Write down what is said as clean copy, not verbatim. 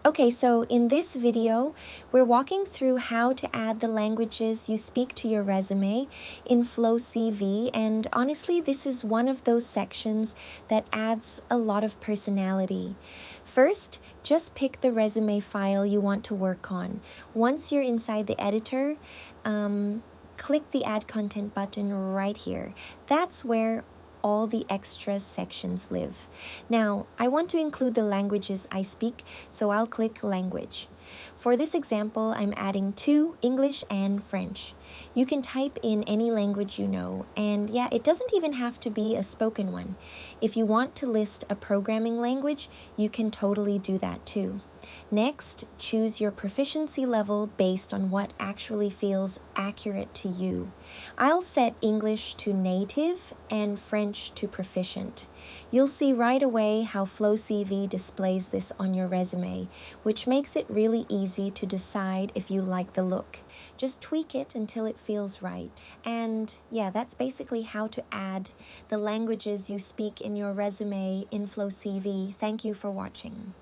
Okay, so in this video, we're walking through how to add the languages you speak to your resume in FlowCV, and honestly, this is one of those sections that adds a lot of personality. First, just pick the resume file you want to work on. Once you're inside the editor, click the Add Content button right here. That's where all the extra sections live. Now, I want to include the languages I speak, so I'll click Language. For this example, I'm adding 2, English and French. You can type in any language you know, and yeah, it doesn't even have to be a spoken one. If you want to list a programming language, you can totally do that too. Next, choose your proficiency level based on what actually feels accurate to you. I'll set English to native and French to proficient. You'll see right away how FlowCV displays this on your resume, which makes it really easy to decide if you like the look. Just tweak it until it feels right. And yeah, that's basically how to add the languages you speak in your resume in FlowCV. Thank you for watching.